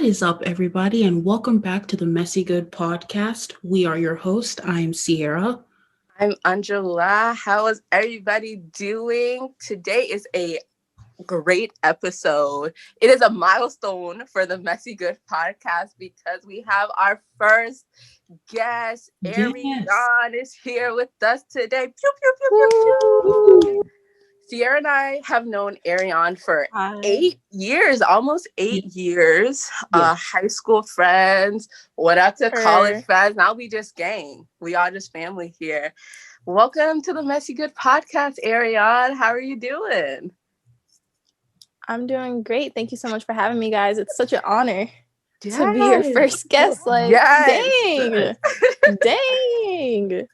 is up, everybody, and welcome back to the Messy Good podcast. We are your host. I'm Sierra. I'm Angela. How is everybody doing? Today is a great episode. It is a milestone for the Messy Good podcast because we have our first guest. Ariane Yes. is here with us today. Pew, pew, pew, pew, pew. Sierra and I have known Ariane for Hi. 8 years, almost 8 years. Yes. High school friends, went out to Her. college friends. Now we just gang. We all just family here. Welcome to the Messy Good podcast, Ariane. How are you doing? I'm doing great. Thank you so much for having me, guys. It's such an honor Yes. to be your first guest. Like, Yes. dang.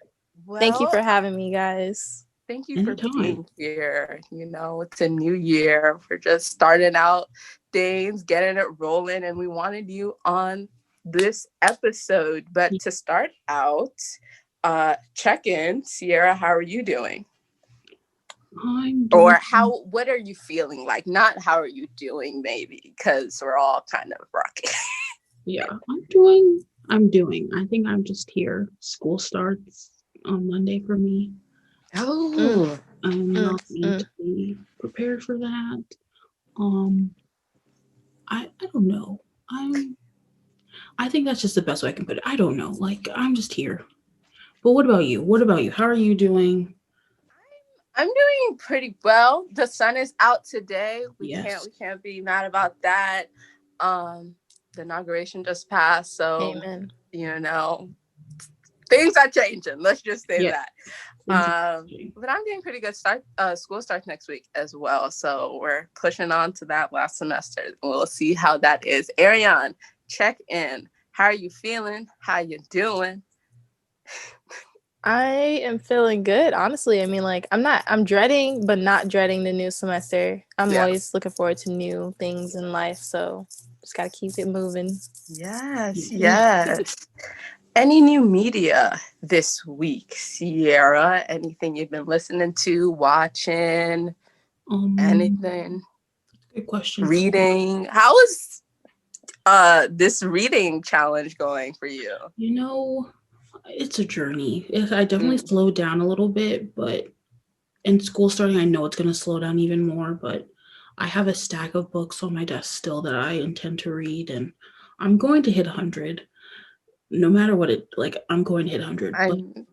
Well, Thank you for having me, guys. Thank you Anytime. for being here. You know, it's a new year. We're just starting out things, getting it rolling, and we wanted you on this episode. But to start out, check in. Sierra, how are you doing? I'm doing... Or what are you feeling like? Not how are you doing, maybe, because we're all kind of rocky. Yeah, I'm doing. I think I'm just here. School starts on Monday for me. Oh. I'm not going to be prepared for that. I don't know. I think that's just the best way I can put it. I don't know. Like, I'm just here. But what about you? How are you doing? I'm doing pretty well. The sun is out today. We Yes. can't be mad about that. The inauguration just passed, so Amen. you know, things are changing. Let's just say that. But I'm doing pretty good. School starts next week as well, so we're pushing on to that last semester. We'll see how that is. Ariane, check in. How are you feeling? How you doing? I am feeling good, honestly. I mean, like, I'm dreading, but not dreading the new semester. I'm always looking forward to new things in life, so just gotta keep it moving. Yes. Any new media this week, Sierra? Anything you've been listening to, watching? Anything? Good question. Reading? How is this reading challenge going for you? You know, it's a journey. I definitely slowed down a little bit, but in school starting, I know it's going to slow down even more, but I have a stack of books on my desk still that I intend to read, and I'm going to hit 100. No matter what I'm going to hit 100. I'm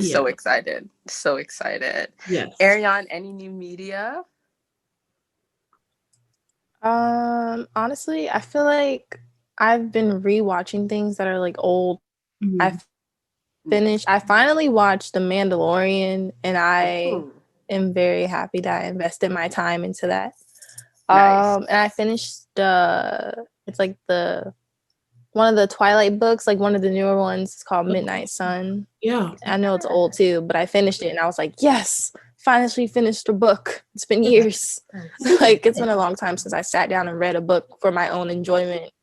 so excited. So excited. Yes. Ariane, any new media? Honestly, I feel like I've been rewatching things that are like old. Mm-hmm. I finally watched The Mandalorian, and I am very happy that I invested my time into that. Nice. And I finished it's like one of the Twilight books, like one of the newer ones. It's called Midnight Sun. Yeah. I know it's old too, but I finished it and I was like, yes, finally finished a book. It's been years. Like, it's been a long time since I sat down and read a book for my own enjoyment.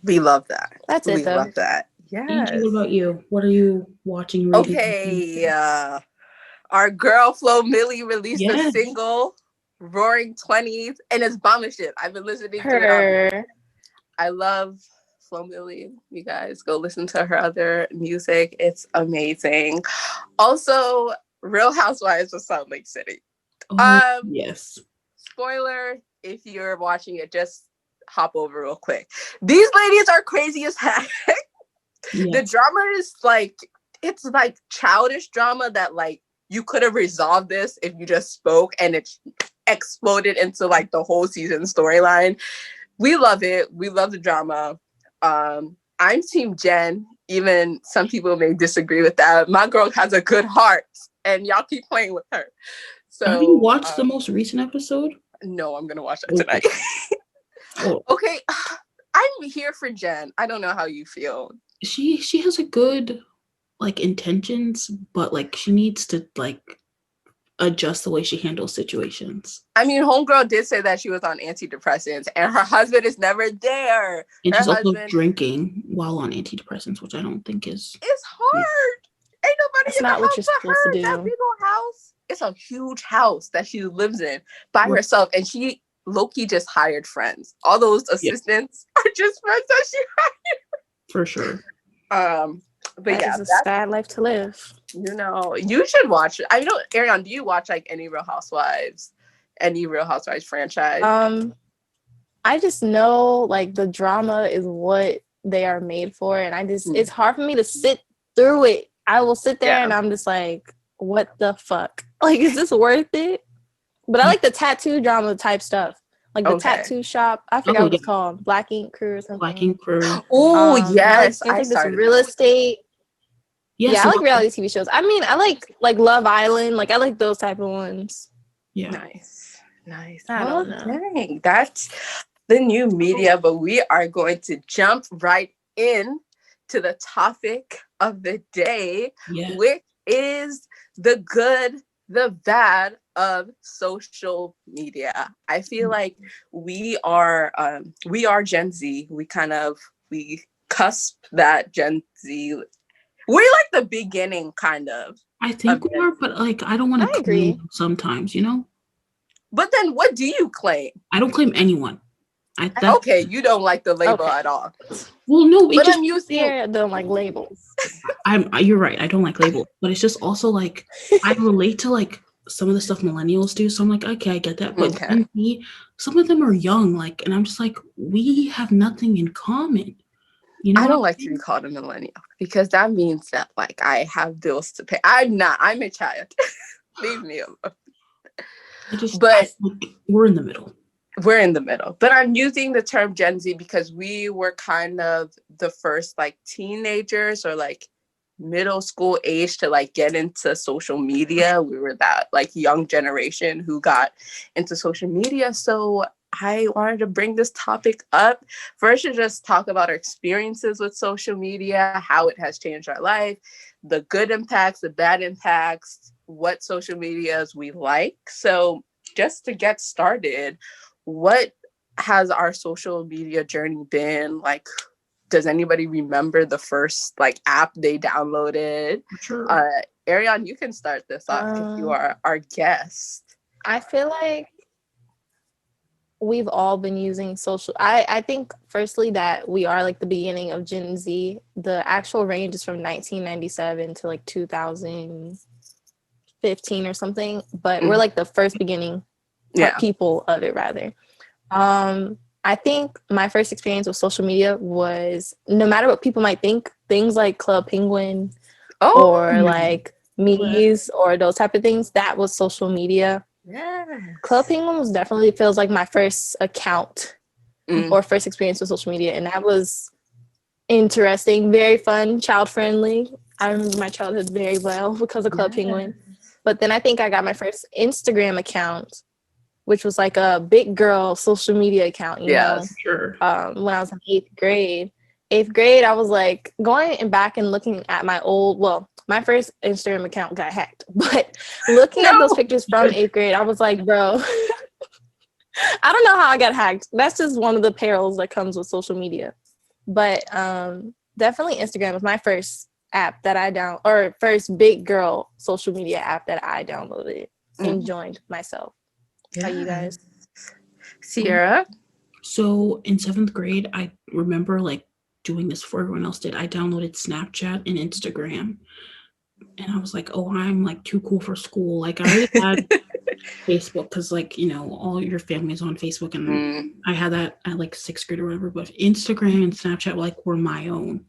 We love that. That's it, though. We love that. Yes. Angie, what about you? What are you watching, reading? Okay. Our girl Flo Milli released a single, Roaring 20s, and it's bomb shit. I've been listening to it. I love Flo Milli. You guys go listen to her other music. It's amazing. Also, Real Housewives of Salt Lake City. Yes. Spoiler, if you're watching it, just hop over real quick. These ladies are crazy as heck. Yes. The drama is it's like childish drama that like you could have resolved this if you just spoke, and it exploded into like the whole season storyline. We love it. We love the drama. I'm Team Jen. Even some people may disagree with that. My girl has a good heart, and y'all keep playing with her. So, have you watched the most recent episode? No, I'm gonna watch that tonight. Okay, I'm here for Jen. I don't know how you feel. She has a good intentions, but she needs to adjust the way she handles situations. I mean, homegirl did say that she was on antidepressants, and her husband is never there. And she's also drinking while on antidepressants, which I don't think is. It's hard. Ain't nobody That's in not the what house you're but supposed her. to do. That big old house. It's a huge house that she lives in by herself, and she Loki just hired friends. All those assistants are just friends that she hired. For sure. But that is a sad life to live. You should watch it. I know, Ariane, do you watch like any Real Housewives franchise? I just know like the drama is what they are made for, and it's hard for me to sit through it. I will sit there and I'm just like, what the fuck? Like, is this worth it? But I like the tattoo drama type stuff. Like the tattoo shop. I forgot what it's called. Black Ink Crew or something. Black Ink Crew. Oh, yes. I like this real estate. Yes, I like reality TV shows. I mean, I like Love Island. Like, I like those type of ones. Yeah. Nice. I don't know. Dang. That's the new media, but we are going to jump right in to the topic of the day, which is the good, the bad of social media. I feel like we are Gen Z. We cusp that Gen Z. We're like the beginning, kind of. I think we are, but like I don't want to claim sometimes, But then, what do you claim? I don't claim anyone. Okay, you don't like the label at all. Well, no, but I'm used to don't like labels. You're right. I don't like labels, but it's just also like I relate to like some of the stuff millennials do. So I'm like, okay, I get that. But some of them are young, like, and I'm just like, we have nothing in common. I don't like to be called a millennial because that means that like I have bills to pay. I'm a child. Leave me alone. We're in the middle. We're in the middle. But I'm using the term Gen Z because we were kind of the first like teenagers or like middle school age to like get into social media. We were that like young generation who got into social media. So I wanted to bring this topic up first to just talk about our experiences with social media, how it has changed our life, the good impacts, the bad impacts, what social medias we like. So just to get started, what has our social media journey been like? Does anybody remember the first like app they downloaded? Sure. Ariane, you can start this off because you are our guest. I feel like we've all been using social. I think firstly that we are like the beginning of Gen Z. The actual range is from 1997 to like 2015 or something, but we're like the first beginning people of it rather. I think my first experience with social media was, no matter what people might think, things like Club Penguin or like Me's or those type of things, that was social media. Yeah. Club Penguin was definitely feels like my first account or first experience with social media, and that was interesting, very fun, child friendly. I remember my childhood very well because of Club Penguin. But then I think I got my first Instagram account, which was like a big girl social media account, you know? Sure. When I was in 8th grade. 8th grade, I was like going back and looking at my first Instagram account got hacked, but looking at those pictures from 8th grade, I was like, bro, I don't know how I got hacked. That's just one of the perils that comes with social media. But definitely Instagram was my first app that first big girl social media app that I downloaded and joined myself. How you guys? Sierra? So in 7th grade, I remember like doing this before everyone else did. I downloaded Snapchat and Instagram. And I was like, oh, I'm like too cool for school. Like I already had Facebook because like, all your family's on Facebook. And I had that at like 6th grade or whatever. But Instagram and Snapchat were my own,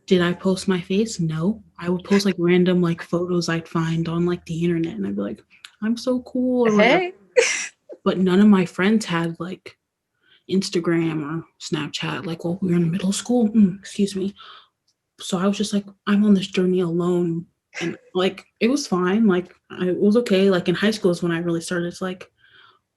Did I post my face? No. I would post like random like photos I'd find on like the internet. And I'd be like, I'm so cool or whatever. But none of my friends had like Instagram or Snapchat like while we were in middle school. Excuse me. So I was just like, I'm on this journey alone. And like, it was fine. Like, it was okay. Like in high school is when I really started to like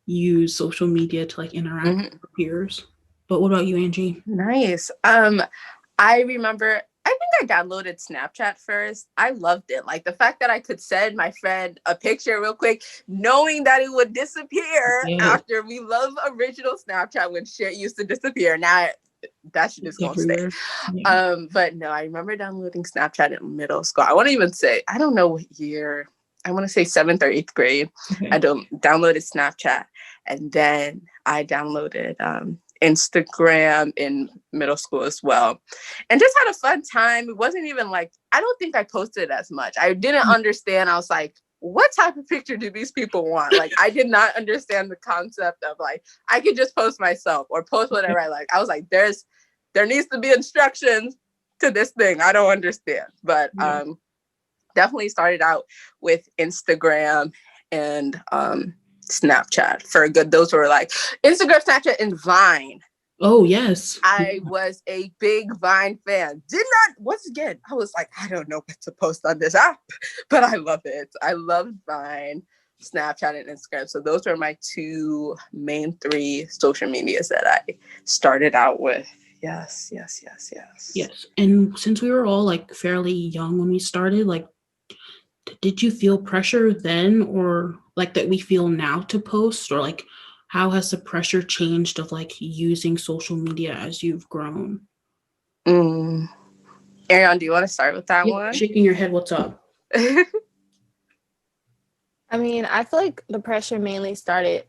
use social media to like interact with peers. But what about you, Angie? Nice. I remember, I think I downloaded Snapchat first. I loved it. Like the fact that I could send my friend a picture real quick, knowing that it would disappear after. We love original Snapchat when shit used to disappear. Now that shit is gonna stay. But no, I remember downloading Snapchat in middle school. I want to even say, I don't know what year. I want to say 7th or 8th grade. I downloaded Snapchat. And then I downloaded Instagram in middle school as well, and just had a fun time. It wasn't even like, I don't think I posted as much. I didn't understand. I was like, what type of picture do these people want? Like, I did not understand the concept of like, I could just post myself or post whatever I like. I was like, there needs to be instructions to this thing. I don't understand. But definitely started out with Instagram and Snapchat for a good. Those were like Instagram, Snapchat, and Vine. Oh, yes. I was a big Vine fan. Once again, I was like, I don't know what to post on this app, but I love it. I love Vine, Snapchat, and Instagram. So those were my two main three social medias that I started out with. Yes. Yes. And since we were all like fairly young when we started, like, did you feel pressure then, or like that we feel now to post, or like how has the pressure changed of like using social media as you've grown? Ariane, do you want to start with that one? Shaking your head, what's up? I mean, I feel like the pressure mainly started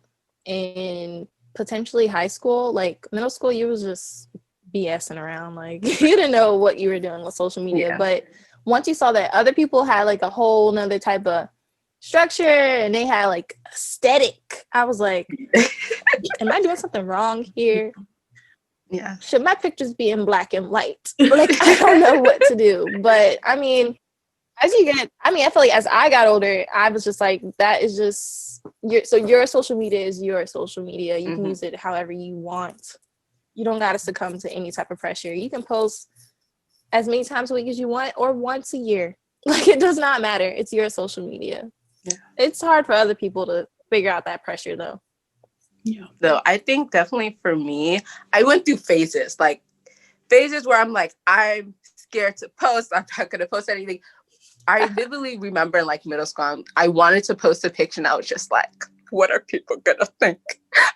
in potentially high school. Like middle school, you was just BSing around. Like you didn't know what you were doing with social media. But once you saw that other people had like a whole nother type of structure and they had like aesthetic, I was like, am I doing something wrong here? Yeah. Should my pictures be in black and white? Like, I don't know what to do. But I mean, I feel like as I got older, I was just like, that is just your social media is your social media. You can use it however you want. You don't got to succumb to any type of pressure. You can post as many times a week as you want or once a year. Like, it does not matter. It's your social media. Yeah. It's hard for other people to figure out that pressure, though. Yeah. So I think definitely for me, I went through phases where I'm like, I'm scared to post. I'm not going to post anything. I vividly remember in like middle school, I wanted to post a picture and I was just like, what are people going to think?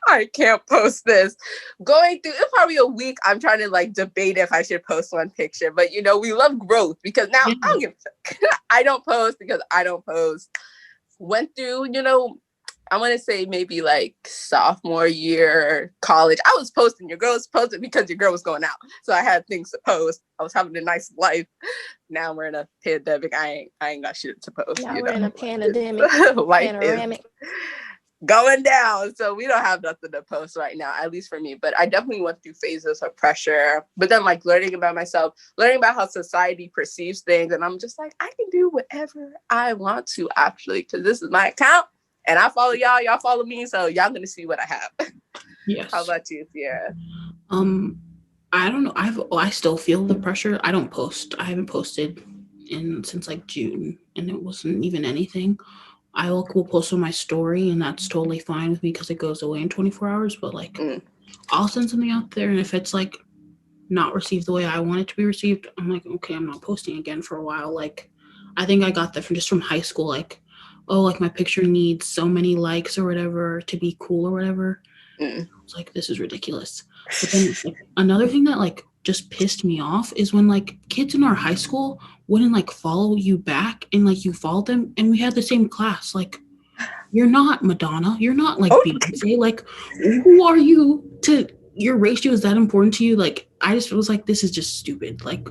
I can't post this. Going through probably a week, I'm trying to like debate if I should post one picture. But, you know, we love growth because now I don't give a fuck. I don't post because I don't post. Went through, you know, I want to say maybe like sophomore year college. I was posting. Your girl was posting because your girl was going out. So I had things to post. I was having a nice life. Now we're in a pandemic. I ain't got shit to post. Now we're in a pandemic. Life panoramic. Is going down. So we don't have nothing to post right now, at least for me. But I definitely went through phases of pressure. But then like learning about myself, learning about how society perceives things. And I'm just like, I can do whatever I want to actually, because this is my account. And I follow y'all follow me, so y'all gonna see what I have. Yes. How about you, Sierra? I don't know. I still feel the pressure. I don't post. I haven't posted since like June, and it wasn't even anything. I will post on my story, and that's totally fine with me because it goes away in 24 hours. But like, I'll send something out there, and if it's like not received the way I want it to be received, I'm like, okay, I'm not posting again for a while. Like, I think I got that from high school. Like, oh, like my picture needs so many likes or whatever to be cool or whatever. It's like, this is ridiculous. But then like, another thing that like just pissed me off is when like kids in our high school wouldn't like follow you back and like you followed them and we had the same class. Like, you're not Madonna. You're not like Beyonce. Like, who are you to, your ratio is that important to you? Like, I just was like, this is just stupid. Like,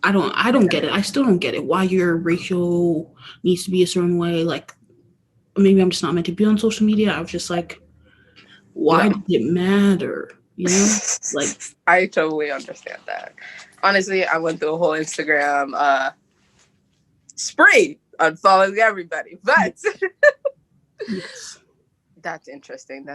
I don't get it. I still don't get it. Why your ratio needs to be a certain way. Like, maybe I'm just not meant to be on social media. I was just like, why does it matter? You know? Like, I totally understand that. Honestly, I went through a whole Instagram spree on following everybody. But yes. That's interesting.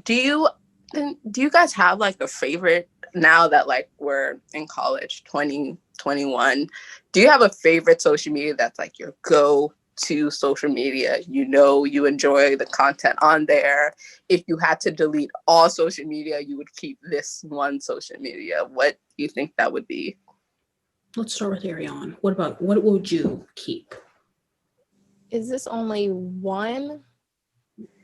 Do you guys have like a favorite now that like we're in college, 2021? Do you have a favorite social media that's like your go-to social media? You know, you enjoy the content on there. If you had to delete all social media, you would keep this one social media. What do you think that would be? Let's start with Ariane. What would you keep? Is this only one?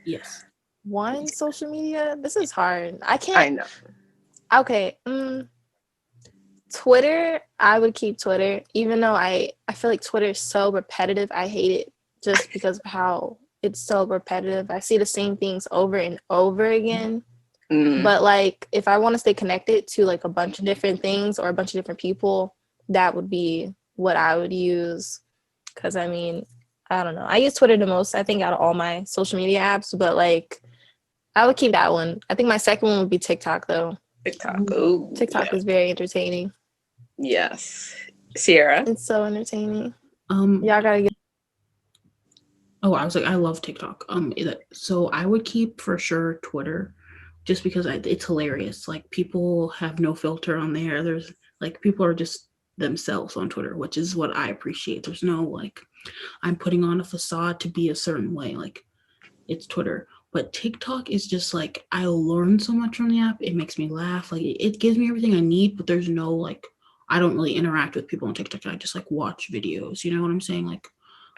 Yes. One social media? This is hard. I know. Okay. Twitter, I would keep Twitter, even though I feel like Twitter is so repetitive. I hate it just because of how it's so repetitive. I see the same things over and over again. But like, if I want to stay connected to like a bunch of different things or a bunch of different people, that would be what I would use. Because I mean, I don't know. I use Twitter the most, I think, out of all my social media apps. But like, I would keep that one. I think my second one would be TikTok, though. TikTok. Ooh, TikTok is very entertaining. Yes. Sierra? It's so entertaining. Y'all gotta get. Oh, I was like, I love TikTok. So I would keep for sure Twitter, just because it's hilarious. Like, people have no filter on there. There's like, people are just themselves on Twitter, which is what I appreciate. There's no like, I'm putting on a facade to be a certain way. Like, it's Twitter. But TikTok is just like, I learn so much from the app. It makes me laugh. Like, it gives me everything I need, but there's no like, I don't really interact with people on TikTok. I just like watch videos. You know what I'm saying? Like,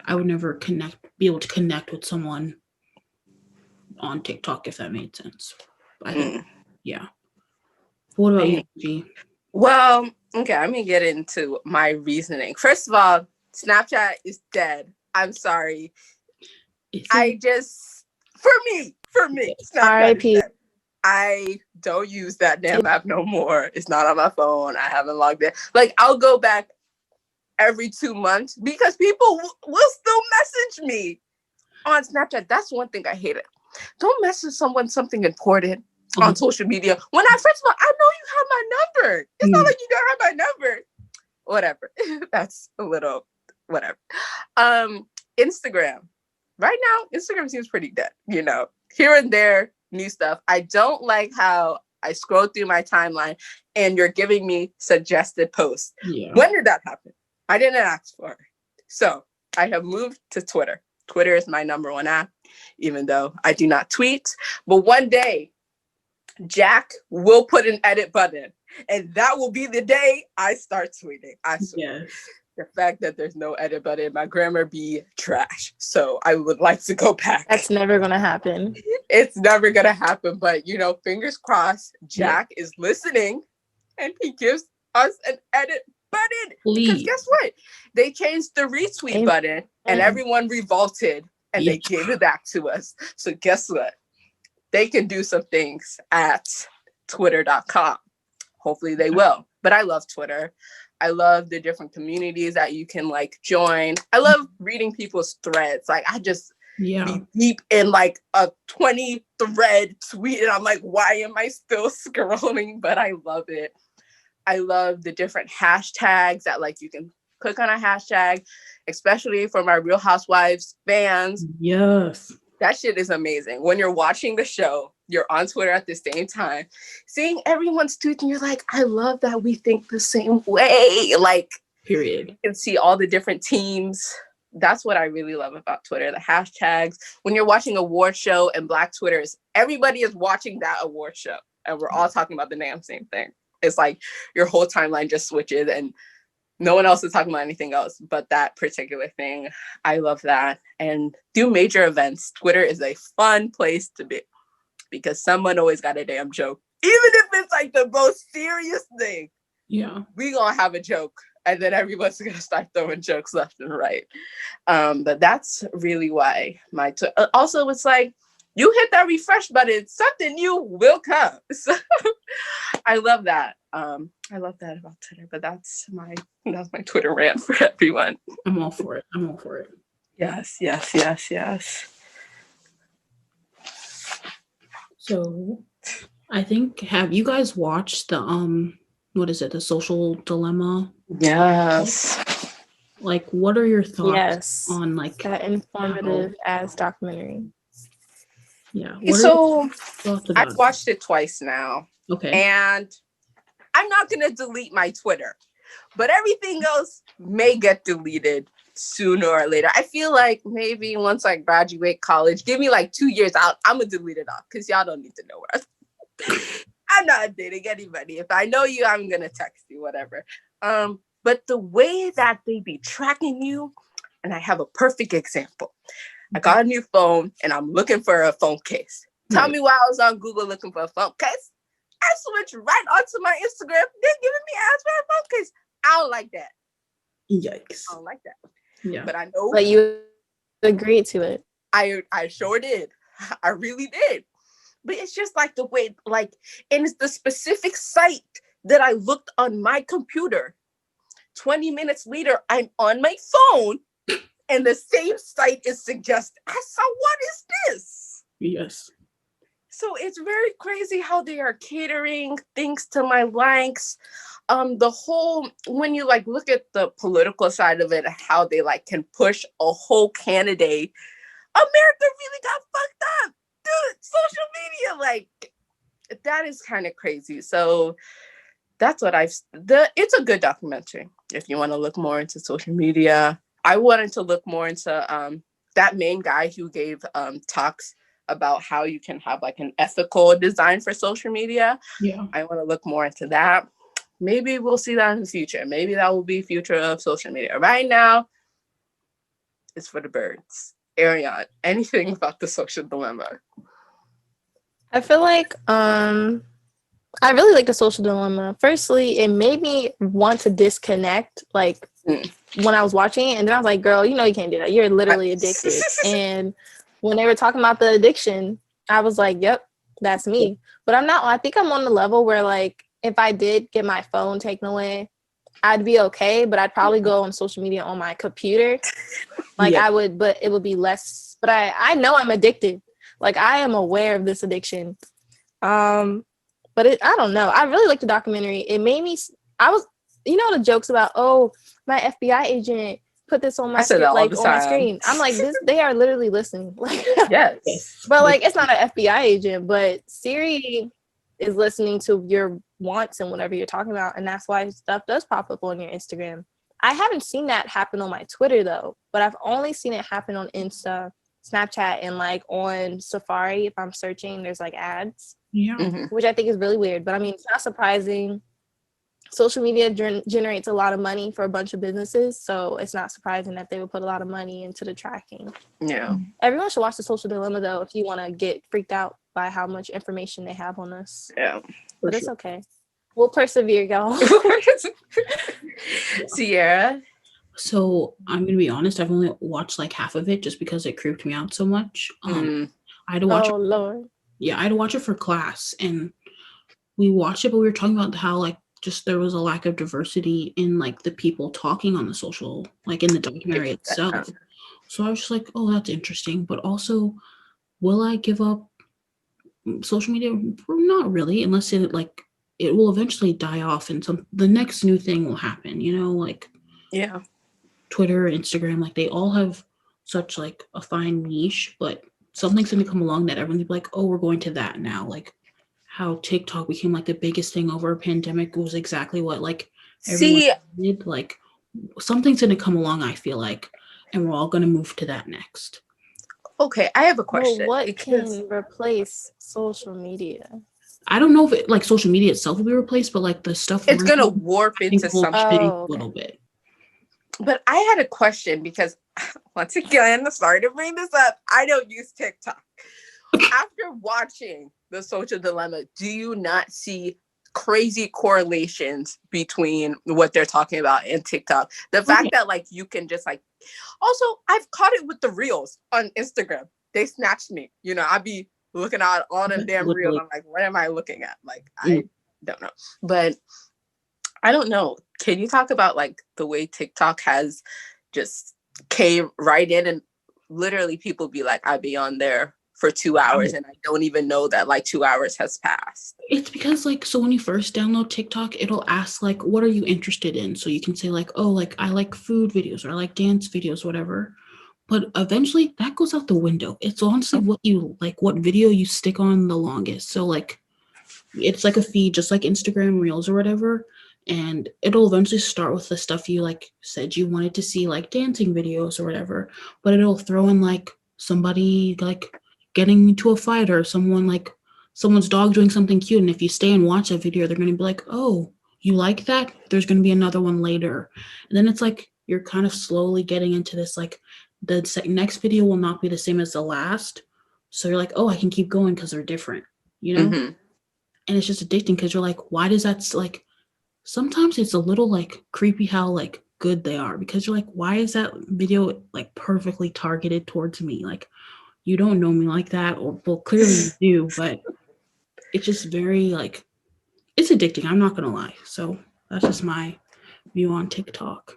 I would never be able to connect with someone on TikTok, if that made sense. I think, yeah. What about you, G? Well, okay, I'm gonna get into my reasoning. First of all, Snapchat is dead. I'm sorry. For me, Snapchat is dead. I don't use that damn app no more. It's not on my phone. I haven't logged in. Like, I'll go back every 2 months because people will still message me on Snapchat. That's one thing I hate it. Don't message someone something important on social media when first of all, I know you have my number. It's not like you don't have my number. Whatever. That's a little whatever. Instagram. Right now, Instagram seems pretty dead, you know. Here and there, new stuff. I don't like how I scroll through my timeline and you're giving me suggested posts. Yeah. When did that happen? I didn't ask for it. So I have moved to Twitter. Twitter is my number one app, even though I do not tweet. But one day, Jack will put an edit button, and that will be the day I start tweeting. I swear. Yes. The fact that there's no edit button, my grammar be trash. So I would like to go back. That's never going to happen. It's never going to happen. But, you know, fingers crossed, Jack is listening and he gives us an edit button. Please. Because guess what? They changed the retweet button and everyone revolted and they gave it back to us. So guess what? They can do some things at twitter.com. Hopefully they will. But I love Twitter. I love the different communities that you can like join. I love reading people's threads. Like, I just be deep in like a 20 thread tweet and I'm like, why am I still scrolling? But I love it. I love the different hashtags that like you can click on a hashtag, especially for my Real Housewives fans. Yes. That shit is amazing. When you're watching the show, you're on Twitter at the same time, seeing everyone's tweets, and you're like, I love that we think the same way. Like, period. You can see all the different teams. That's what I really love about Twitter, the hashtags. When you're watching a award show and Black Twitter everybody is watching that award show, and we're all talking about the damn same thing. It's like your whole timeline just switches, and no one else is talking about anything else but that particular thing. I love that. And do major events. Twitter is a fun place to be because someone always got a damn joke. Even if it's like the most serious thing. Yeah. We gonna have a joke. And then everyone's gonna start throwing jokes left and right. But that's really why also it's like, you hit that refresh button, something new will come. So I love that. I love that about Twitter, but that's my Twitter rant for everyone. I'm all for it. Yes. So I think, have you guys watched the what is it, The Social Dilemma? Yes. Like, what are your thoughts on like that informative as documentary? Yeah. So I've watched it twice now. Okay. And I'm not going to delete my Twitter, but everything else may get deleted sooner or later. I feel like maybe once I graduate college, give me like 2 years out, I'm going to delete it off because y'all don't need to know where I'm not dating anybody. If I know you, I'm going to text you, whatever. But the way that they be tracking you, and I have a perfect example. I got a new phone and I'm looking for a phone case. Tell me why I was on Google looking for a phone case. I switched right onto my Instagram. They're giving me ads for a phone case. I don't like that. Yikes. I don't like that. Yeah. But I know. But you agreed to it. I sure did. I really did. But it's just like the way, like, and it's the specific site that I looked on my computer. 20 minutes later, I'm on my phone and the same site is suggested. I saw, what is this? Yes. So it's very crazy how they are catering things to my likes. The whole, when you like look at the political side of it, how they like can push a whole candidate, America really got fucked up. Dude, social media, like, that is kind of crazy. So that's what it's a good documentary if you want to look more into social media. I wanted to look more into that main guy who gave talks about how you can have like an ethical design for social media. Yeah. I want to look more into that. Maybe we'll see that in the future. Maybe that will be future of social media. Right now, it's for the birds. Ariane, anything about the social dilemma? I feel like I really like the social dilemma. Firstly, it made me want to disconnect, like when I was watching it, and then I was like, girl, you know you can't do that. You're literally addicted. And when they were talking about the addiction, I was like, yep, that's me. But I think I'm on the level where like if I did get my phone taken away, I'd be okay, but I'd probably go on social media on my computer. Like I would, but it would be less. But I know I'm addicted. Like I am aware of this addiction. But I don't know. I really like the documentary. It made me, you know, the jokes about, oh, my FBI agent put this on my my screen. I'm like, they are literally listening. Like, yes. But like, it's not an FBI agent, but Siri is listening to your wants and whatever you're talking about. And that's why stuff does pop up on your Instagram. I haven't seen that happen on my Twitter though, but I've only seen it happen on Insta, Snapchat, and like on Safari. If I'm searching, there's like ads. Yeah. Which I think is really weird, but I mean, it's not surprising. Social media generates a lot of money for a bunch of businesses, so it's not surprising that they would put a lot of money into the tracking. Yeah. Everyone should watch The Social Dilemma, though, if you want to get freaked out by how much information they have on us. Yeah. But it's okay. We'll persevere, y'all. Sierra? So I'm going to be honest, I've only watched like half of it just because it creeped me out so much. I had to watch it. Lord. Yeah, I had to watch it for class, and we watched it, but we were talking about how like just there was a lack of diversity in like the people talking on the social, like in the documentary itself. So I was just like, oh, that's interesting. But also, will I give up social media? Not really, unless it will eventually die off and the next new thing will happen, you know, like Twitter, Instagram, like they all have such like a fine niche, but something's going to come along that everyone's like, oh, we're going to that now. Like how TikTok became like the biggest thing over a pandemic was exactly what like everyone did. Like something's going to come along, I feel like, and we're all going to move to that next. Okay, I have a question. Well, what can replace social media? I don't know if it, like social media itself will be replaced, but like the stuff it's going to warp into something a little bit. But I had a question because once again, sorry to bring this up, I don't use TikTok. After watching The Social Dilemma, do you not see crazy correlations between what they're talking about and TikTok? The fact that like you can just like, also I've caught it with the reels on Instagram. They snatched me, you know, I'd be looking at all them damn reels. I'm like, what am I looking at? Like, I don't know. But I don't know. Can you talk about like the way TikTok has just came right in and literally people be like, I'd be on there for 2 hours and I don't even know that like 2 hours has passed. It's because like, so when you first download TikTok, it'll ask like, what are you interested in? So you can say like, oh, like I like food videos or I like dance videos, whatever. But eventually that goes out the window. It's honestly what you like, what video you stick on the longest. So like, it's like a feed, just like Instagram Reels or whatever. And it'll eventually start with the stuff you like said you wanted to see, like dancing videos or whatever. But it'll throw in like somebody like getting into a fight or someone's dog doing something cute. And if you stay and watch that video, they're going to be like, oh, you like that? There's going to be another one later. And then it's like you're kind of slowly getting into this, like the next video will not be the same as the last. So you're like, oh, I can keep going because they're different, you know? And it's just addicting because you're like, why does that like, sometimes it's a little like creepy how like good they are because you're like, why is that video like perfectly targeted towards me? Like, you don't know me like that, or well, clearly you do, but it's just very like it's addicting. I'm not gonna lie. So that's just my view on TikTok.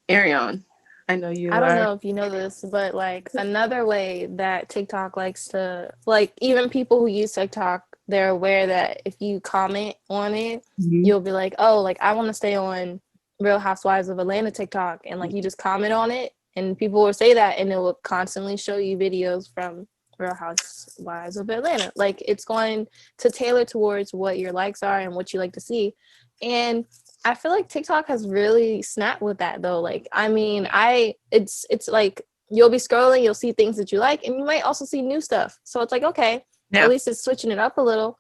Arion, I know you I don't are. know if you know this, but like another way that TikTok likes to, like, even people who use TikTok, they're aware that if you comment on it, you'll be like, oh, like I want to stay on Real Housewives of Atlanta TikTok, and like you just comment on it, and people will say that, and it will constantly show you videos from Real Housewives of Atlanta. Like it's going to tailor towards what your likes are and what you like to see, and I feel like TikTok has really snapped with that though. Like, I mean, it's like you'll be scrolling, you'll see things that you like, and you might also see new stuff. So it's like, okay, at least it's switching it up a little.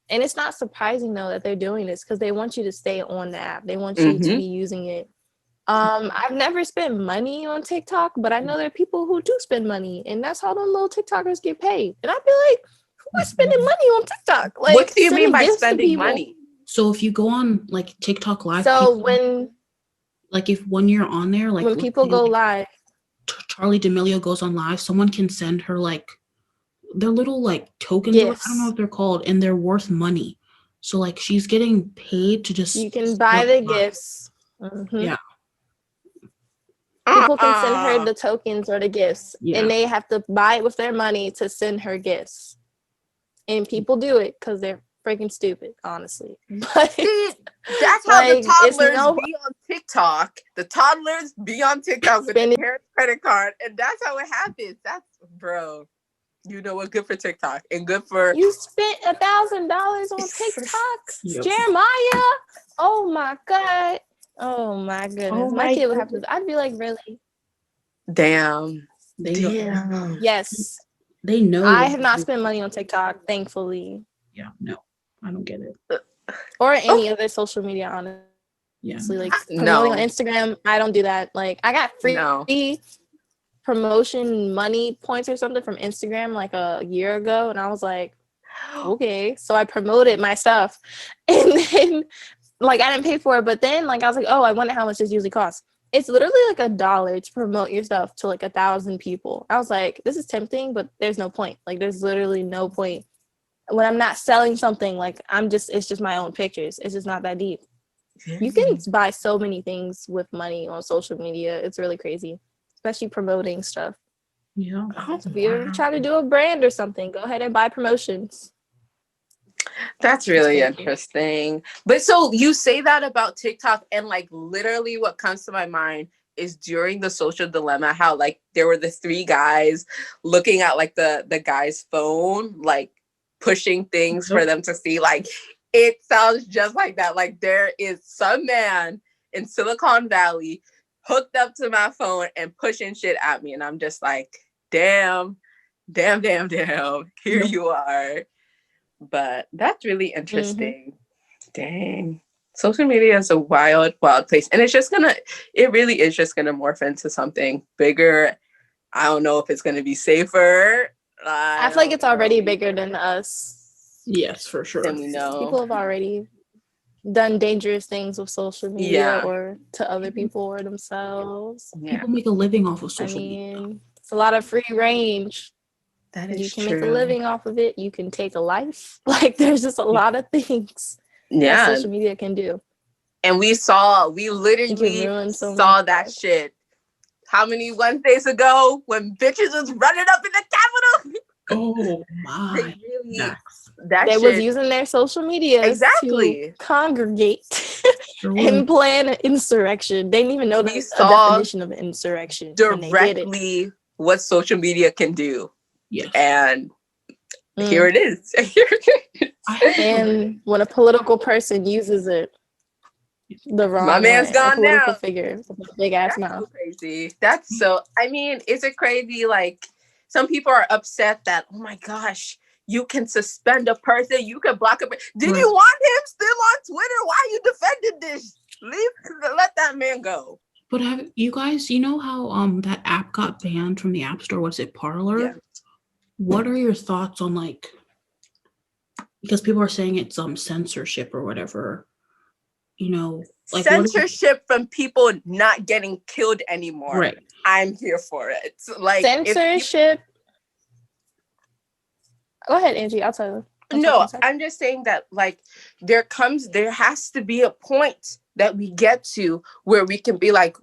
And it's not surprising though that they're doing this because they want you to stay on the app. They want you to be using it. I've never spent money on TikTok, but I know there are people who do spend money, and that's how them little TikTokers get paid. And I'd be like, who is spending money on TikTok? Like, what do you mean by spending money? So if you go on like TikTok live, so when you're on there, like when people go live, Charlie D'Amelio goes on live, someone can send her like their little like tokens, gifts. I don't know what they're called, and they're worth money. So like she's getting paid to just you can buy the gifts. Yeah. People can send her the tokens or the gifts, and they have to buy it with their money to send her gifts. And people do it because they're freaking stupid, honestly. But see, that's how like, the toddlers be on TikTok. The toddlers be on TikTok with their parents' credit card, and that's how it happens. That's bro. You know what? Good for TikTok and good for you spent $1,000 on TikTok, Jeremiah. Oh my god. Oh my goodness. Oh my kid would have to. I'd be like, really? Damn. Damn. Yes. They know. I have not spent money on TikTok, thankfully. Yeah, no, I don't get it. Or any other social media, honestly. Yeah. Like promoting on Instagram, I don't do that. Like I got free promotion money points or something from Instagram like a year ago, and I was like, okay. So I promoted my stuff, and then like I didn't pay for it, but then like I was like, oh, I wonder how much this usually costs. It's literally like $1 to promote your stuff to like 1,000 people. I was like, this is tempting, but there's no point. Like there's literally no point when I'm not selling something. Like it's just my own pictures. It's just not that deep. You can buy so many things with money on social media. It's really crazy, especially promoting stuff. Yeah. If you ever try to do a brand or something, go ahead and buy promotions. That's really interesting. But so you say that about TikTok, and like literally what comes to my mind is during the social dilemma, how like there were the 3 guys looking at like the guy's phone, like pushing things for them to see. Like it sounds just like that. Like there is some man in Silicon Valley hooked up to my phone and pushing shit at me, and I'm just like, damn, here you are. But that's really interesting. Dang. Social media is a wild place. And it really is just gonna morph into something bigger. I don't know if it's gonna be safer. I feel like it's already bigger than us. Yes, for sure. Than we know. People have already done dangerous things with social media or to other people or themselves. People make a living off of social media. It's a lot of free range. That is you can true. make a living off of it. You can take a life. Like there's just a lot of things that social media can do. And we literally saw that shit. How many Wednesdays ago when bitches was running up in the Capitol? Oh my! They was using their social media to congregate and plan an insurrection. They didn't even know the definition of an insurrection. Directly what social media can do. Yes. And here it is. And when a political person uses it the wrong way. My man's gone now. Figure with a big ass mouth. So crazy. That's so, I mean, is it crazy? Like some people are upset that, oh my gosh, you can suspend a person, you can block a person. Did you want him still on Twitter? Why are you defending this? Let that man go. But have you guys, you know how that app got banned from the App Store? What's it, Parler? Yeah. What are your thoughts on like, because people are saying it's censorship or whatever, you know, like censorship from people not getting killed anymore. Right. I'm here for it. Like censorship Go ahead, Angie. I'll tell you. No, I'm just saying that like there has to be a point that we get to where we can be like,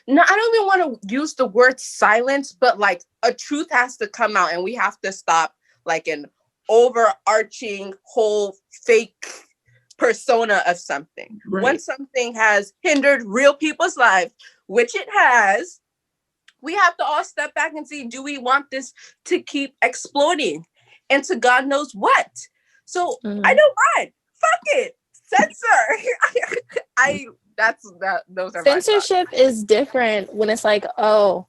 no, I don't even want to use the word silence, but like a truth has to come out and we have to stop like an overarching whole fake persona of something. Right. When something has hindered real people's lives, which it has, we have to all step back and see, do we want this to keep exploding into God knows what? So I don't mind. Fuck it. Censor. Those are censorship is different when it's like, oh,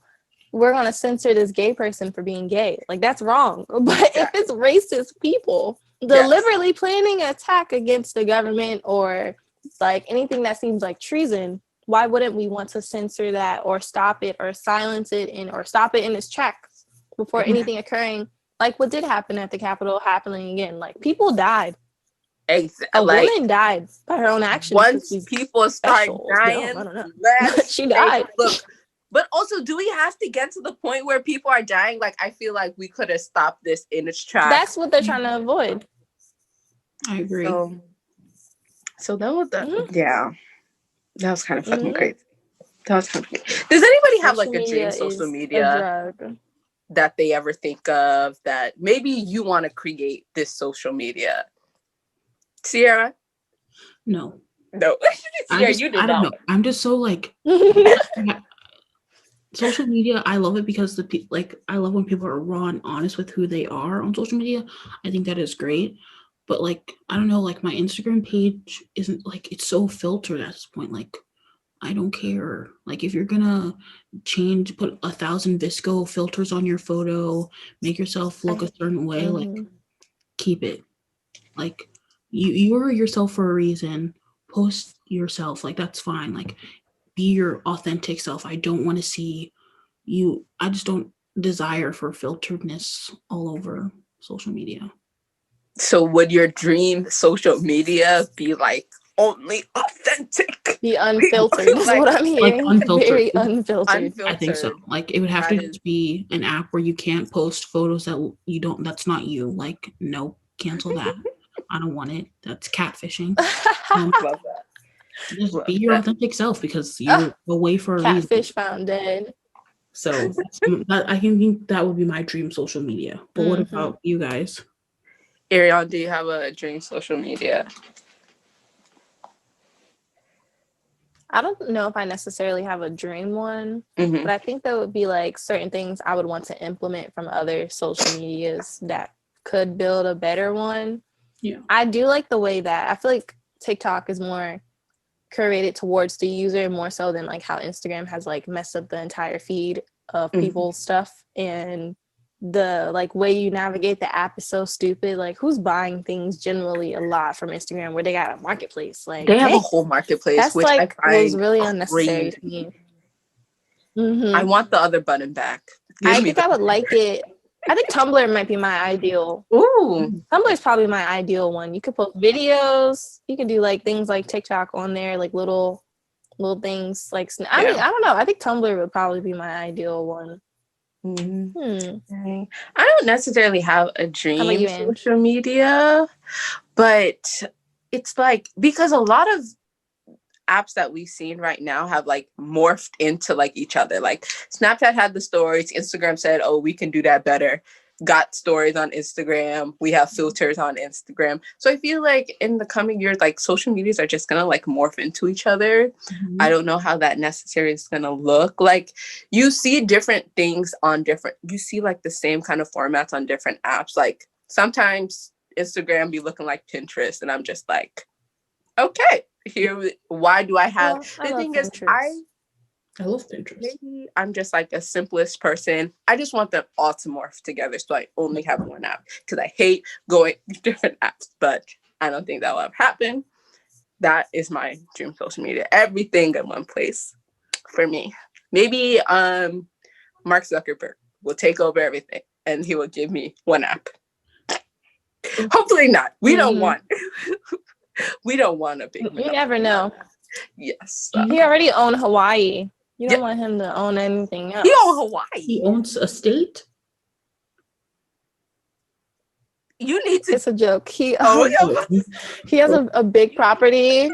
we're gonna censor this gay person for being gay. Like that's wrong. But if it's racist people deliberately planning an attack against the government or like anything that seems like treason, why wouldn't we want to censor that or stop it or silence it or stop it in its tracks before anything occurring? Like what did happen at the Capitol happening again? Like people died. A woman died by her own actions. Once people start dying, I don't know. She died. Look, but also, do we have to get to the point where people are dying? Like, I feel like we could have stopped this in its tracks. That's what they're trying to avoid. I agree. So that was that was kind of fucking crazy. That was kind of crazy. Does anybody have like a dream social media that they ever think of that maybe you want to create this social media? Sierra? No. Sierra, you did I don't know. I'm just so like social media. I love it because I love when people are raw and honest with who they are on social media. I think that is great. But like, I don't know, like my Instagram page isn't like, it's so filtered at this point. Like, I don't care. Like if you're gonna put 1,000 visco filters on your photo, make yourself look a certain way, like keep it. Like you are yourself for a reason. Post yourself. Like that's fine. Like be your authentic self. I don't want to see you. I just don't desire for filteredness all over social media. So would your dream social media be like only authentic? Be unfiltered is what I'm hearing. Like unfiltered. Very unfiltered. I think so. Like it would have to just be an app where you can't post photos that you don't, that's not you. Like, no, cancel that. I don't want it. That's catfishing. Love that. Just be your authentic self because you're away for a reason. Catfish found dead. So I can think that would be my dream social media. But what about you guys? Ariane, do you have a dream social media? I don't know if I necessarily have a dream one, but I think there would be like certain things I would want to implement from other social medias that could build a better one. Yeah. I do like the way that I feel like TikTok is more curated towards the user more so than like how Instagram has like messed up the entire feed of people's stuff, and the like way you navigate the app is so stupid. Like who's buying things generally a lot from Instagram where they got a marketplace? Like they have a whole marketplace, that's which like I find was really unnecessary to me. I want the other button back. I think I would like it. I think Tumblr might be my ideal. Ooh. Tumblr is probably my ideal one. You could post videos. You could do like things like TikTok on there, like little things. Like I mean, I don't know. I think Tumblr would probably be my ideal one. I don't necessarily have a dream social media, but it's like because a lot of apps that we've seen right now have like morphed into like each other. Like Snapchat had the stories, Instagram said, oh, we can do that better. Got stories on Instagram, we have filters on Instagram. So I feel like in the coming years, like social medias are just gonna like morph into each other. I don't know how that necessarily is gonna look. Like you see different things on you see like the same kind of formats on different apps. Like sometimes Instagram be looking like Pinterest and I'm just like, okay, here, why do I have the thing is I love Pinterest. Maybe I'm just like a simplest person. I just want them all to morph together so I only have one app because I hate going to different apps, but I don't think that will ever happen. That is my dream social media. Everything in one place for me. Maybe Mark Zuckerberg will take over everything and he will give me one app. Hopefully not. We don't want a big You never know. Yes. He already owned Hawaii. You don't want him to own anything else. He owns Hawaii. He owns a state? You need to. It's a joke. He Oh, yeah. he has a big property,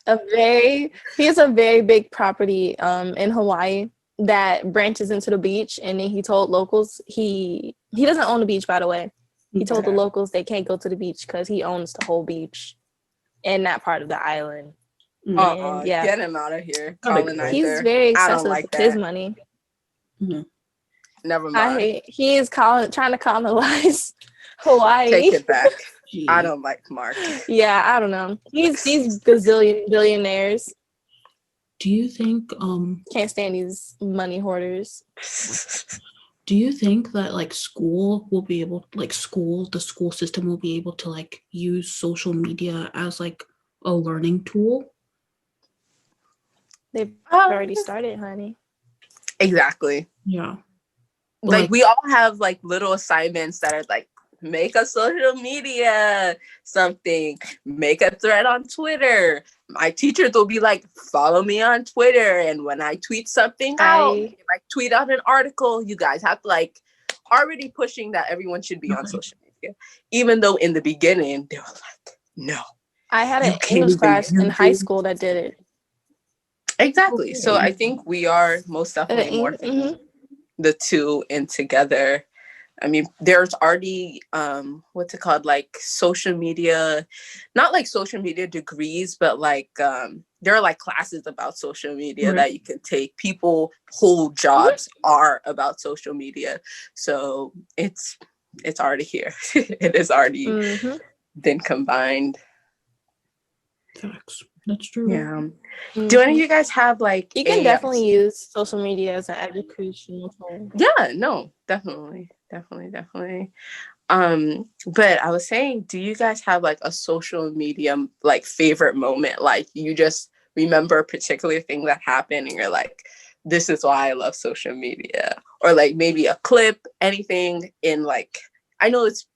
he has a very big property in Hawaii that branches into the beach, and then he told locals he doesn't own the beach, by the way. He told the locals they can't go to the beach because he owns the whole beach in that part of the island. And, yeah, get him out of here, colonizer. He's very excessive with his money. Mm-hmm. Never mind. He is trying to colonize Hawaii. Take it back. I don't like Mark. Yeah, I don't know. These gazillion billionaires. Do you think can't stand these money hoarders? Do you think that like school will be able, like the school system will be able to like use social media as like a learning tool? They've already started, honey. Exactly. Yeah. Like we all have like little assignments that are like, make a social media something, make a thread on Twitter. My teachers will be like, follow me on Twitter. And when I tweet something out, if I tweet out an article, you guys have to like already pushing that everyone should be on social media. Even though in the beginning, they were like, no. I had an English class in high school that did it. Exactly. So I think we are most definitely morphing the two in together. I mean, there's already what's it called, like social media, not like social media degrees, but like there are like classes about social media that you can take. People whole jobs are about social media, so it's already here. It is already been combined. Facts. That's true. Yeah. Do any of you guys have like you can definitely use social media as an educational tool? Yeah, no, definitely. But I was saying, do you guys have like a social media like favorite moment? Like you just remember a particular thing that happened and you're like, this is why I love social media. Or like maybe a clip, anything in like, I know it's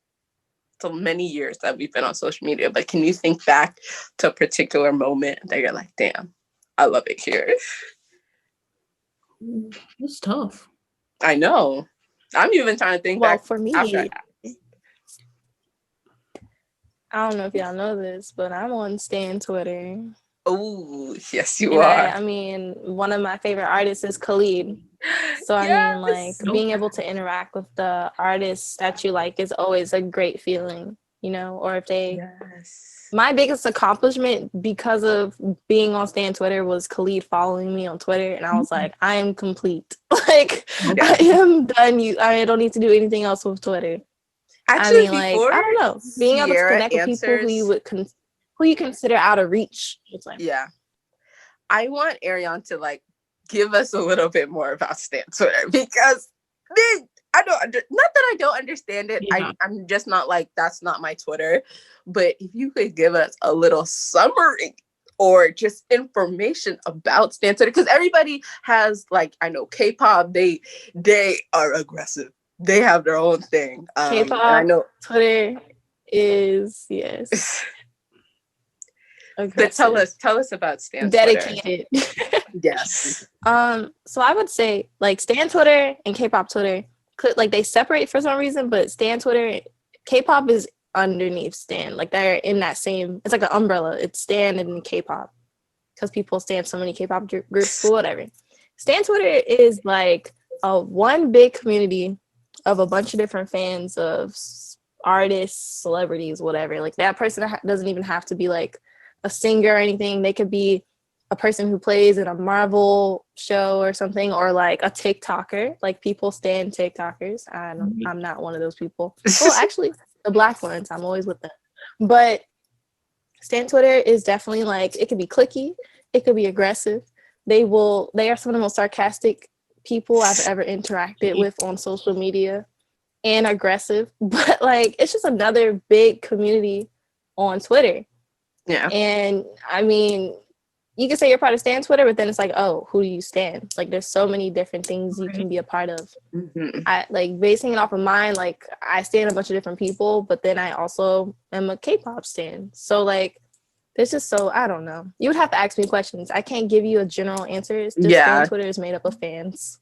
so many years that we've been on social media, but can you think back to a particular moment that you're like, damn, I love it here? It's tough. I know. I'm even trying to think back. For me, I don't know if y'all know this, but I'm on Stan Twitter. Oh, yes, you are. I mean, one of my favorite artists is Khalid. So, I mean, like, being able to interact with the artists that you like is always a great feeling, you know? Or if they... My biggest accomplishment because of being on Stan Twitter was Khalid following me on Twitter, and I was like, I am complete. Like, I am done. I don't need to do anything else with Twitter. Actually, I mean, like, I don't know. Being able to connect with people who you consider out of reach. It's like, I want Ariane to like give us a little bit more about Stan Twitter, because not that I don't understand it. I'm just not like, that's not my Twitter. But if you could give us a little summary or just information about Stan Twitter, because everybody has like, I know K-pop, they are aggressive. They have their own thing. K-pop, I know Twitter is But tell us about Stan dedicated. Twitter. Yes. So I would say like Stan Twitter and K-pop Twitter, like they separate for some reason, but Stan Twitter, K-pop is underneath Stan. Like they're in that same, it's like an umbrella. It's Stan and K-pop because people stan so many K-pop groups or whatever. Stan Twitter is like a one big community of a bunch of different fans of artists, celebrities, whatever. Like that person doesn't even have to be like a singer or anything. They could be a person who plays in a Marvel show or something, or like a TikToker. Like people stan TikTokers. I'm not one of those people. Well, actually, the black ones, I'm always with them. But Stan Twitter is definitely like, it could be cliquey, it could be aggressive. They are some of the most sarcastic people I've ever interacted with on social media, and aggressive. But like, it's just another big community on Twitter. Yeah. And I mean, you can say you're part of Stan Twitter, but then it's like, oh, who do you stan? Like, there's so many different things you can be a part of. I like basing it off of mine. Like, I stan a bunch of different people, but then I also am a K-pop stan. So like, there's just I don't know. You would have to ask me questions. I can't give you a general answer. It's just Stan Twitter is made up of fans.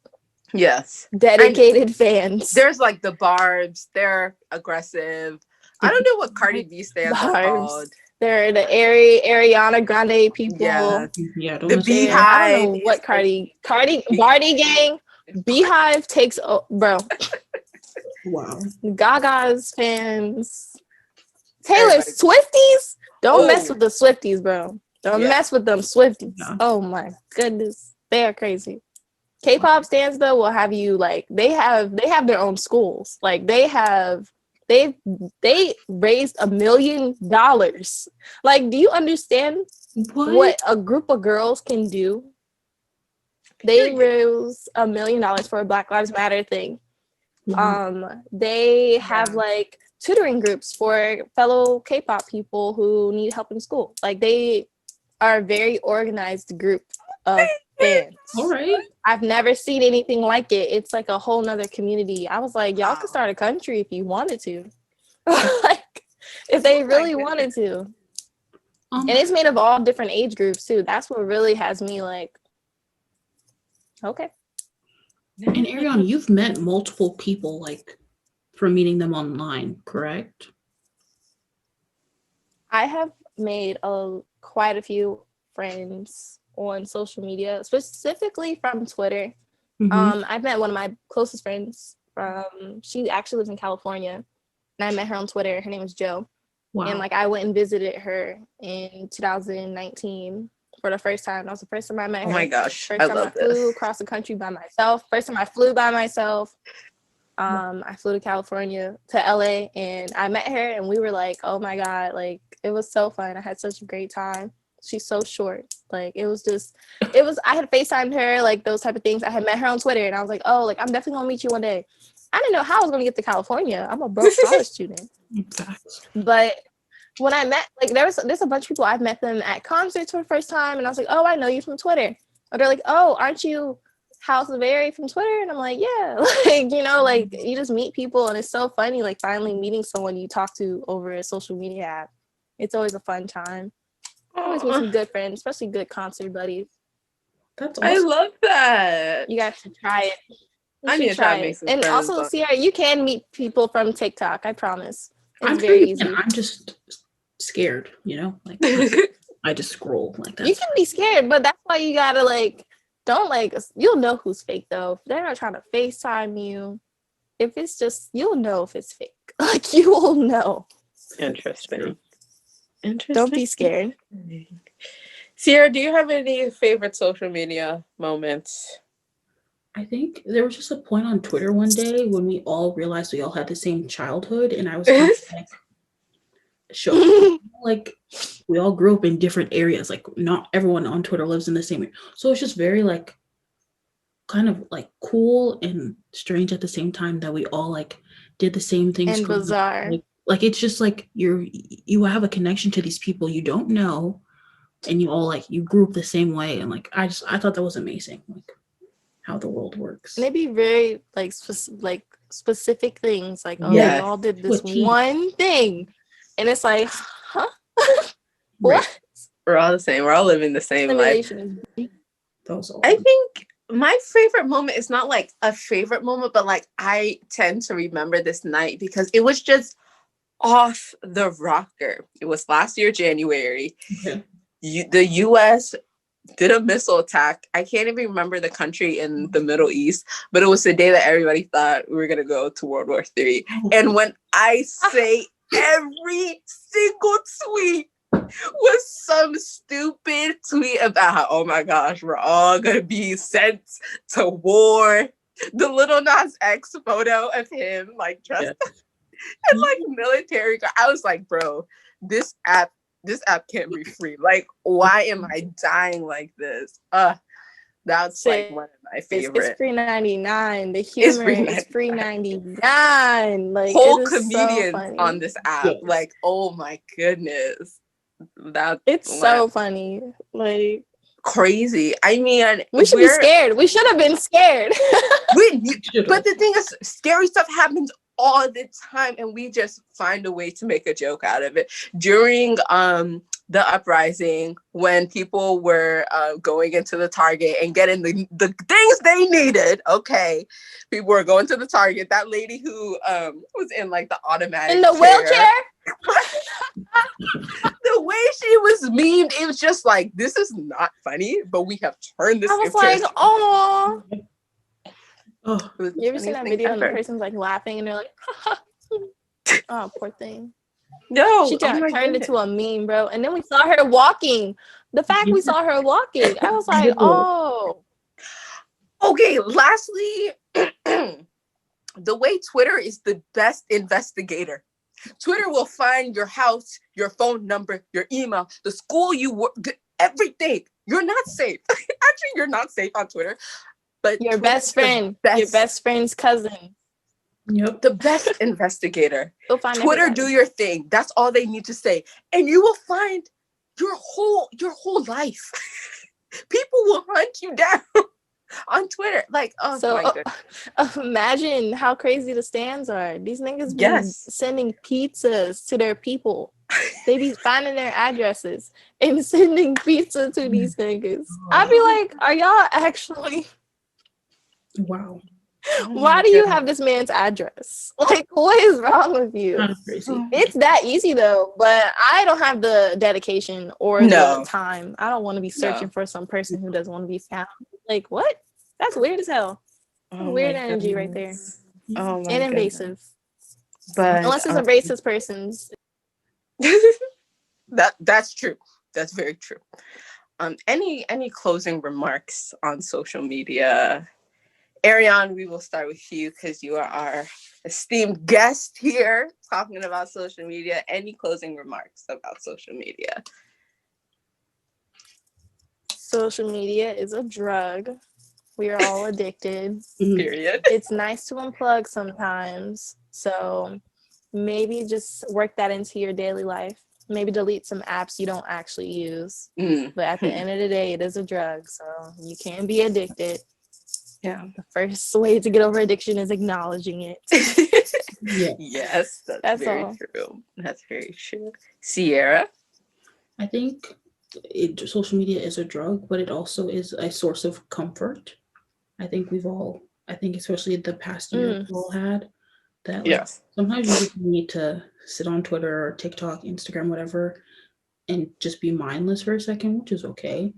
Yes. Dedicated fans. There's like the Barbs. They're aggressive. I don't know what Cardi B stands are called. They're the Ariana Grande people. Yeah, the Beehive. I don't know what Cardi gang. Beehive takes, bro. Wow. Gaga's fans. Taylor Swifties? Don't mess with the Swifties, bro. Don't mess with them Swifties. Yeah. Oh my goodness. They are crazy. K-pop stands though will have you like they have their own schools. Like they raised $1 million. Like, do you understand what a group of girls can do? They raised $1 million for a Black Lives Matter thing. Mm-hmm. They have like tutoring groups for fellow K-pop people who need help in school. Like they are a very organized group of fans. All right. I've never seen anything like it. It's like a whole nother community. I was like, y'all could start a country if you wanted to. Like, if they really wanted to. And it's made of all different age groups too. That's what really has me like, okay. And Ariana, you've met multiple people like from meeting them online, correct? I have made quite a few friends on social media, specifically from Twitter. Mm-hmm. I've met one of my closest friends she actually lives in California, and I met her on Twitter. Her name is Jo. Wow. And like I went and visited her in 2019 for the first time. That was the first time I met her. Oh my gosh. First time I flew across the country by myself. First time I flew by myself. I flew to California, to LA, and I met her and we were like, oh my God, like it was so fun. I had such a great time. She's so short. Like I had FaceTimed her, like those type of things. I had met her on Twitter and I was like, oh, like I'm definitely gonna meet you one day. I didn't know how I was gonna get to California. I'm a broke college student. But when I met, like there's a bunch of people, I've met them at concerts for the first time and I was like, oh, I know you from Twitter. Or they're like, oh, aren't you House of Airy from Twitter? And I'm like, yeah. Like, you know, like you just meet people and it's so funny, like finally meeting someone you talk to over a social media app. It's always a fun time. I always meet some good friends, especially good concert buddies. That's awesome. I love that. You guys should try it. I need to try to make some friends. And also, Sierra, you can meet people from TikTok. I promise. It's very easy. I'm just scared, you know? Like I just scroll like that. You can be scared, but that's why you gotta like don't like you'll know who's fake though. If they're not trying to FaceTime you, if it's just you'll know if it's fake. Like you will know. Interesting. Don't be scared. Sierra, do you have any favorite social media moments? I think there was just a point on Twitter one day when we all realized we all had the same childhood, and I was kind of like, shocked. Like we all grew up in different areas. Like not everyone on Twitter lives in the same area, so it's just very like kind of like cool and strange at the same time that we all like did the same things. And bizarre. Like it's just like you have a connection to these people you don't know, and you all like you grew up the same way, and like I thought that was amazing. Like how the world works. And it'd be very like specific things like we all did this one thing and it's like huh what we're all the same, we're all living the same life. I think my favorite moment is not like a favorite moment, but like I tend to remember this night because it was just off the rocker. It was last year January. The US did a missile attack. I can't even remember the country in the Middle East, but it was the day that everybody thought we were going to go to World War III. And when I say every single tweet was some stupid tweet about how, oh my gosh, we're all going to be sent to war. The Little Nas X photo of him like dressed in like military. I was like, bro, this app can't be free. Like, why am I dying like this? That's like one of my favorites. It's free 99. The humor is free 99. Like whole comedians so on this app. Yes. Like, oh my goodness. It's so funny. Like crazy. I mean, we should be scared. We should have been scared. But the thing is, scary stuff happens all the time and we just find a way to make a joke out of it. During the uprising when people were going into the Target and getting the things they needed. Okay, people were going to the Target. That lady who was in like the automatic in the wheelchair. The way she was memed, it was just like, this is not funny, but we have turned this. I was like, oh. You ever seen that video and the person's like laughing and they're like, oh, poor thing. No, she turned into a meme, bro. And then we saw her walking. The fact we saw her walking, I was like, oh. Okay, lastly, the way Twitter is the best investigator. Twitter will find your house, your phone number, your email, the school you work, everything. You're not safe. Actually, you're not safe on Twitter. But your best friend, your best friend's cousin. Yep. The best investigator. Find Twitter, everybody. do your thing. That's all they need to say. And you will find your whole life. People will hunt you down on Twitter. Like, oh so, my goodness. Imagine how crazy the stands are. These niggas be sending pizzas to their people. They be finding their addresses and sending pizza to these niggas. I'd be like, are y'all actually... Wow. Why do you have this man's address? Like, what is wrong with you? It's that easy though, but I don't have the dedication or the time. I don't want to be searching for some person who doesn't want to be found. Like, what? That's weird as hell. Weird energy right there. Oh my and invasive. But unless it's a racist person. That's true. That's very true. Any closing remarks on social media? Ariane, we will start with you because you are our esteemed guest here talking about social media. Any closing remarks about social media? Social media is a drug. We are all addicted. Period. It's nice to unplug sometimes. So maybe just work that into your daily life. Maybe delete some apps you don't actually use. But at the end of the day, it is a drug. So you can be addicted. Yeah. The first way to get over addiction is acknowledging it. Yes, that's very all. True. That's very true. Sierra? I think social media is a drug, but it also is a source of comfort. I think especially the past year we've all had that. Like, sometimes you just need to sit on Twitter or TikTok, Instagram, whatever, and just be mindless for a second, which is okay.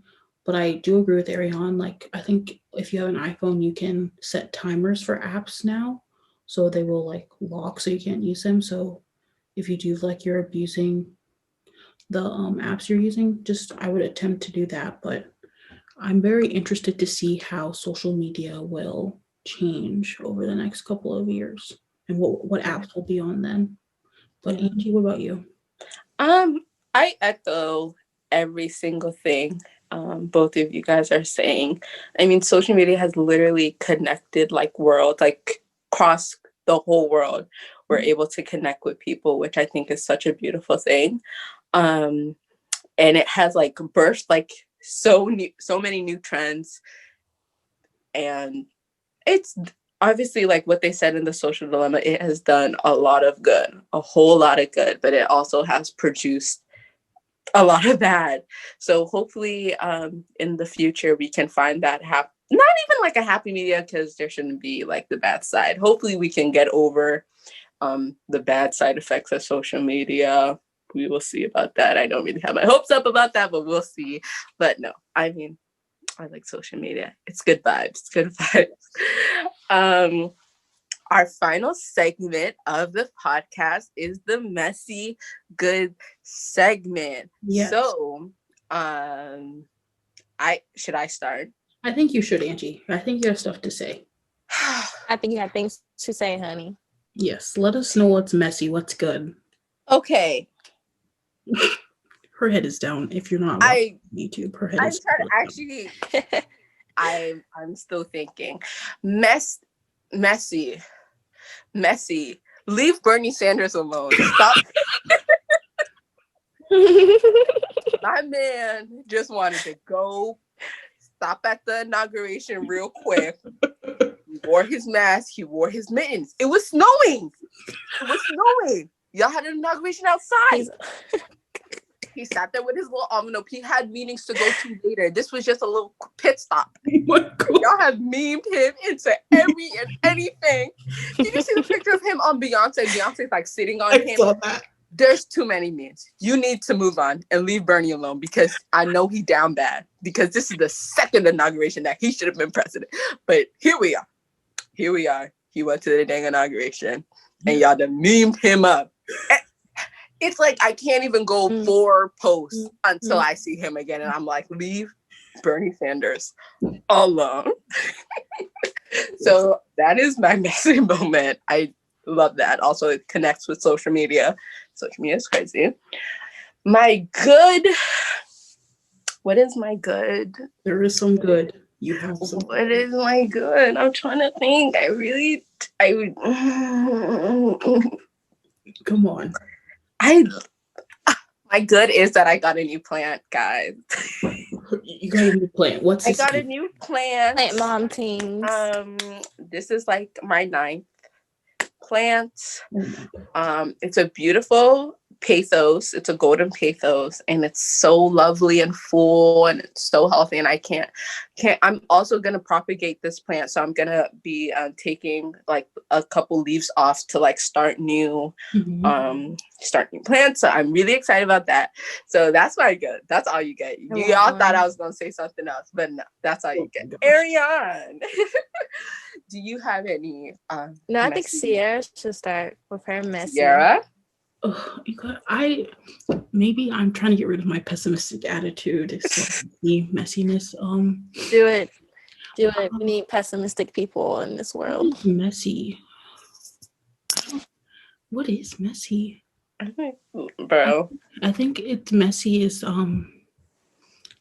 But I do agree with Ariane. Like, I think if you have an iPhone, you can set timers for apps now. So they will like lock so you can't use them. So if you do like you're abusing the apps you're using, I would attempt to do that. But I'm very interested to see how social media will change over the next couple of years and what apps will be on then. But Angie, what about you? I echo every single thing both of you guys are saying. I mean, social media has literally connected across the whole world. We're able to connect with people, which I think is such a beautiful thing. And it has like birthed like so many new trends. And it's obviously like what they said in The Social Dilemma, it has done a lot of good, a whole lot of good, but it also has produced a lot of bad. So hopefully in the future we can find that not even like a happy medium, because there shouldn't be like the bad side. Hopefully we can get over the bad side effects of social media. We will see about that. I don't really have my hopes up about that, but we'll see. But no, I mean, I like social media. It's good vibes. Good vibes. Our final segment of the podcast is the messy good segment. Yes. So, should I start? I think you should, Angie. I think you have stuff to say. I think you have things to say, honey. Yes. Let us know what's messy, what's good. Okay. Her head is down. If you're not watching YouTube, her head is down. Actually, I'm still thinking. Messy. Leave Bernie Sanders alone. Stop. My man just wanted to go stop at the inauguration real quick. He wore his mask. He wore his mittens. It was snowing. Y'all had an inauguration outside. He sat there with his little envelope. He had meetings to go to later. This was just a little pit stop. Oh my God. Y'all have memed him into every and anything. Did you see the picture of him on Beyonce? Beyonce's like sitting on him. Saw that. There's too many memes. You need to move on and leave Bernie alone because I know he down bad because this is the second inauguration that he should have been president. But here we are. Here we are. He went to the dang inauguration and y'all done memed him up. It's like I can't even go 4 posts until I see him again. And I'm like, leave Bernie Sanders alone. So that is my messy moment. I love that. Also, it connects with social media. Social media is crazy. My good. What is my good? There is some good. You have some. What is my good? I'm trying to think. Come on. My good is that I got a new plant, guys. You got a new plant. What's this? I got a new plant. Plant mom teams. This is like my 9th plant. It's a beautiful pathos. It's a golden pathos, and it's so lovely and full, and it's so healthy. And I can't. I'm also gonna propagate this plant, so I'm gonna be taking like a couple leaves off to like start new plants. So I'm really excited about that. So that's my good. That's all you get. Y'all thought I was gonna say something else, but no, that's all you get. Ariane, do you have any? No, I think Sierra should start with her messy. Sierra. Maybe I'm trying to get rid of my pessimistic attitude. So the messiness. Do it. We need pessimistic people in this world. Messy. What is messy? Bro. I think it's messy is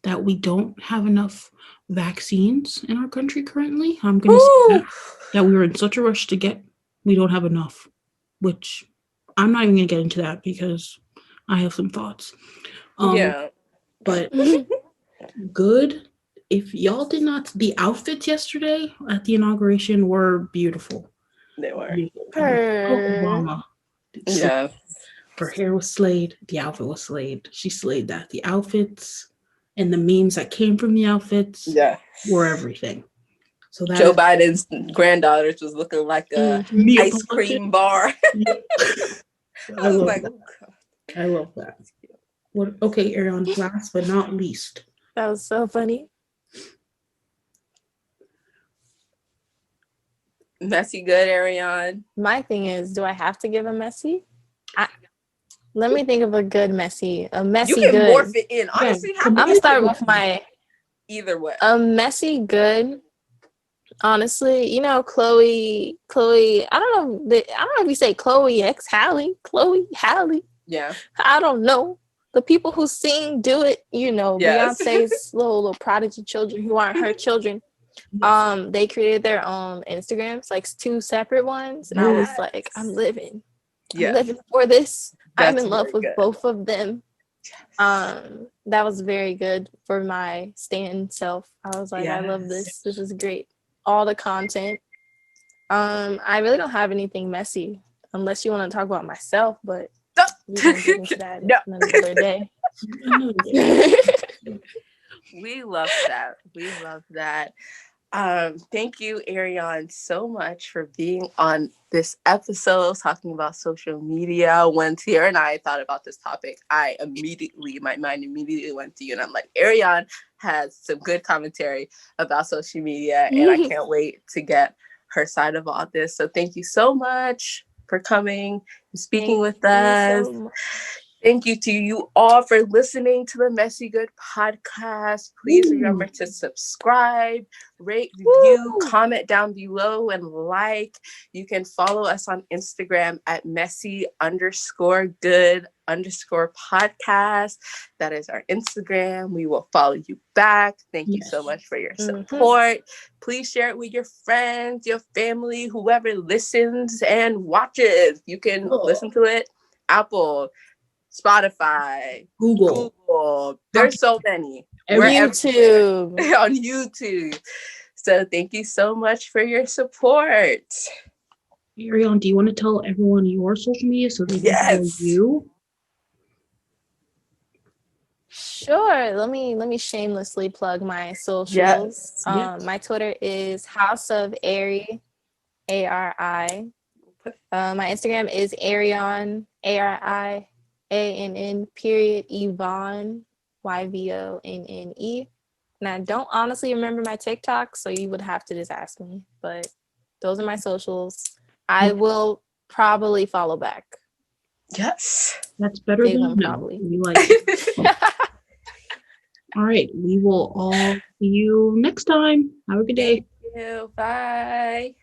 that we don't have enough vaccines in our country currently. I'm gonna say that we were in such a rush to get. We don't have enough, which. I'm not even going to get into that because I have some thoughts. But good. If y'all did not, the outfits yesterday at the inauguration were beautiful. They were. Obama. Yeah. Her hair was slayed. The outfit was slayed. She slayed that. The outfits and the memes that came from the outfits were everything. So that Joe Biden's granddaughters was looking like a ice cream bar. I love that. What? Okay, Ariane, last but not least. That was so funny. Messy good, Ariane. My thing is, do I have to give a messy? Let me think of a good messy. A messy good. You can morph it in. Honestly, I'm gonna start with my either way. A messy good. Honestly, you know, Chloe. I don't know if you say Chloe X Halle. Yeah. I don't know. The people who sing do it. You know, Beyonce's little prodigy children who aren't her children. They created their own Instagrams, like 2 separate ones, and I was like, I'm living for this. I'm in love with both of them. That was very good for my stand self. I was like, I love this. This is great. All the content. I really don't have anything messy unless you want to talk about myself, but we can get into that another day. We love that. Thank you, Ariane, so much for being on this episode talking about social media. When Tiara and I thought about this topic, my mind immediately went to you, and I'm like, Ariane has some good commentary about social media, and I can't wait to get her side of all this. So thank you so much for coming and speaking with us. Thank you to you all for listening to the Messy Good podcast. Please remember to subscribe, rate, review, comment down below, and like. You can follow us on Instagram at messy_good_podcast. That is our Instagram. We will follow you back. Thank you so much for your support. Please share it with your friends, your family, whoever listens and watches. You can listen to it. Apple, Spotify, Google. There's so many. YouTube. On YouTube. So thank you so much for your support. Ariane, do you want to tell everyone your social media so they can follow you? Sure. Let me shamelessly plug my socials. Yes. My Twitter is House of Ari, ARI. My Instagram is Arion, ARIANN period Yvonne, YVONNE. And I don't honestly remember my TikTok, so you would have to just ask me. But those are my socials. I will probably follow back. Yes. That's better than no. Probably. We like it. All right. We will all see you next time. Have a good day. Thank you. Bye.